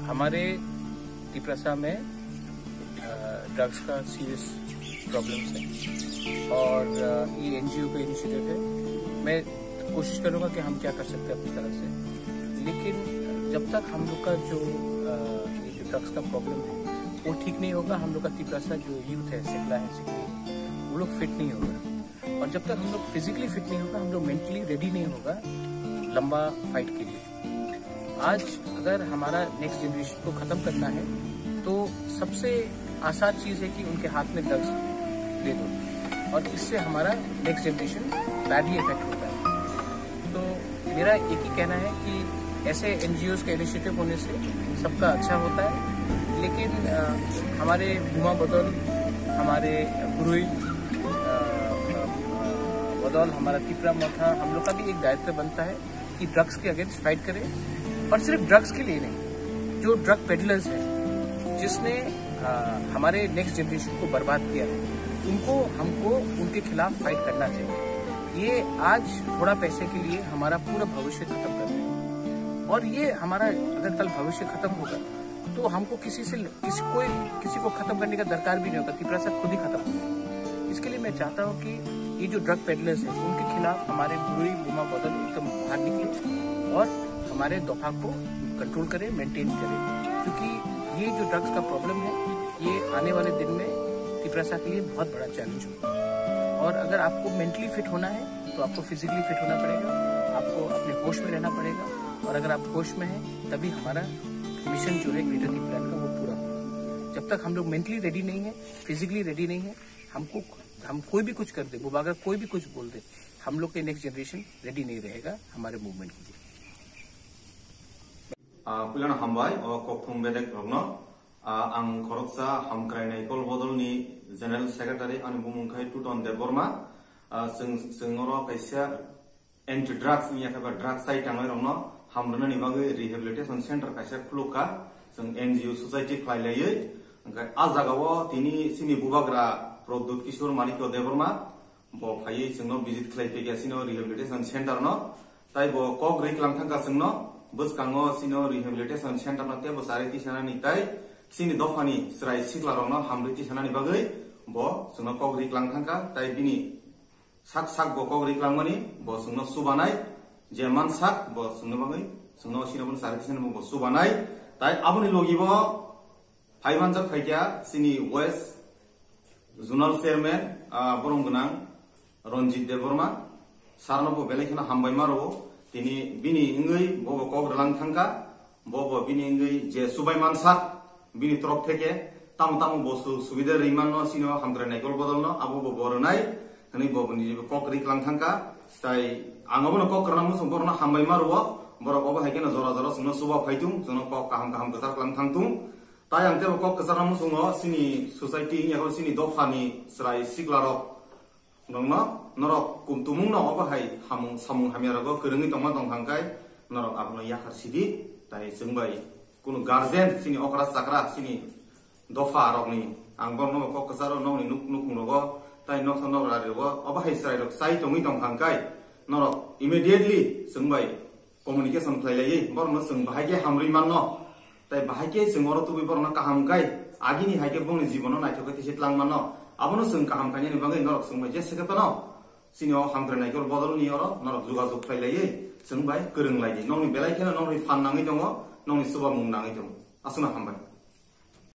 हमारे तिपरासा में ड्रग्स का सीरियस प्रॉब्लम्स है और ये एनजीओ का इनिशिएटिव है। मैं कोशिश करूंगा कि हम क्या कर सकते हैं अपनी तरफ से, लेकिन जब तक हम लोग का जो ड्रग्स का प्रॉब्लम है वो ठीक नहीं होगा, हम लोग का तिपरासा जो यूथ है, सिकला है, सिकली, वो लोग फिट नहीं होगा। और जब तक हम लोग फिजिकली फिट नहीं होगा, हम लोग मेंटली रेडी नहीं होगा लंबा फाइट के लिए। आज अगर हमारा नेक्स्ट जनरेशन को खत्म करना है तो सबसे आसान चीज है कि उनके हाथ में ड्रग्स दे दो, और इससे हमारा नेक्स्ट जनरेशन बैडली इफेक्ट होता है। तो मेरा एक ही कहना है कि ऐसे एनजीओज का इनिशिएटिव होने से सबका अच्छा होता है, लेकिन हमारे भूमा बदौल, हमारे गुरुई बदौल, हमारा तिपरा मोथा, हम लोग का भी एक दायित्व बनता है कि ड्रग्स के अगेंस्ट फाइट करें। और सिर्फ ड्रग्स के लिए नहीं, जो ड्रग पेडलर्स हैं जिसने हमारे नेक्स्ट जनरेशन को बर्बाद किया है, हमको उनके खिलाफ फाइट करना चाहिए। ये आज थोड़ा पैसे के लिए हमारा पूरा भविष्य खत्म कर रहे हैं, और ये हमारा अगर कल भविष्य खत्म होगा तो हमको किसी को खत्म करने का दरकार भी नहीं होगा, तिपरासा खुद ही खत्म होगा। इसके लिए मैं चाहता हूँ कि ये जो ड्रग पेडलर्स हैं उनके खिलाफ हमारे गुरुई भूमा बदल एकदम बाहर निकले और हमारे दफा को कंट्रोल करें, मेंटेन करें, क्योंकि ये जो ड्रग्स का प्रॉब्लम है ये आने वाले दिन में तिपरासा के लिए बहुत बड़ा चैलेंज होगा। और अगर आपको मेंटली फिट होना है तो आपको फिजिकली फिट होना पड़ेगा, आपको अपने होश में रहना पड़ेगा, और अगर आप होश में हैं तभी हमारा मिशन जो है ग्रेटर दी प्लान का वो पूरा होगा। जब तक हम लोग मेंटली रेडी नहीं है, फिजिकली रेडी नहीं है, हम कोई भी कुछ कर दे, वो अगर कोई भी कुछ बोल दे, हम लोग के नेक्स्ट जनरेशन रेडी नहीं रहेगा हमारे मूवमेंट के लिए। पुलाना हामबाय और कोकथुम बेदेक रगनो आं खरकसा हामक्रायनाय कल बदलनि जनरल सेक्रेटारि आंनि बुंमुंखाय टुटन देबबर्मा जोंनो कायसा एन्टि ड्राग्स नि एबा ड्राग्स साइट थांनाय रगनो हामरनानि बागै रिहेबिलिटेशन सेन्टर कायसा खुलुका जों एनजीओ सोसाइटी खालायलायै ओंखाय आ जागाव तिनि सिनि बुबाग्रा प्रद्युत किशोर मानिक देबबर्मा ब फायै जोंनो भिजिट खालायफैगासिनो रिहेबिलिटेशन सेन्टर न ताइ ब कक रैख्लांथांगा जोंनो बसकांगो सिनो रिहेबिलिटेशन सेन्टर नते बसारिति सानानि ताइ सिनि दफानि स्राय सिक्लारावनो हामरिति सानानि बागै ब जोंनो कक रैख्लांथांगा ताइ बिनि साक ब कक रैख्लांमनि ब जोंनो सुबानाय जेमान साक ब जोंनो बागै जोंनो सिनो सारिति सानानि ब सुबानाय ताइ आबुनि लगिबो फाइबानजा फाइया सिनि वेस्ट जोनाल चेयरमैन बरम गोनां रनजित देबबर्मा सारनोबो बेलेखना हामबाय मारो तिनी बिनि इंगै बबो कग्रलां थांका बबो बिनि इंगै जे सुबायमान साक बिनि तरफ थेके ताम बस्तु सुबिदा रैमान न सिनो हामग्रायनाय गल बदल न आबो बरनाय हनै बबनि कग्रिक्लां थांका ताइ आंगबो न कग्राना मुसुं बरना हामबाय मारो बरक अबो हायकेना जरा जरा सुनो सुबा फायतुं जोनो कक काहाम गजार क्लां थांतुं ताइ आंते कक गजारना मुसुं सिनि सोसाइटी याव सिनि दफानि स्राय सिग्लारक नंगनो नरक कुमतुमुं न अबहाय हामुं सामुं हामियारगो गोरोङै दंमा दंहांखाय नरक आबनो याखार सिदि ताइ जोंबाय कुनु गार्जेन सिनि अकरा साकरा सिनि दफा रकनि आं बरनो ककसार नौनि नुकुंरगो ताइ नख नगरारिगो अबहाय स्रायरक साइ दङै दंहांखाय नरक इमिडिएटली जोंबाय कम्युनिकेशन खालायलायै बरनो जों बाहायके हामरिमान न ताइ बाहायके जोंरो तुबि बरनो काहामखाय आगिनि हायके बंनि जीवनो नायथोखै थिसलांमान न आबनो जों काहामखायनि बागै नरक जोंबाय जे सेकेतन सिनियाव हामग्रायनायखौ बदलनि अरो नरक जुगाजुग खालायलायै जोंबाय गोरोंलायनि नौनि बेलायखेना नौनि फान नाङै दङ नौनि सुबा मुं नाङै दङ आसुना हामबाय।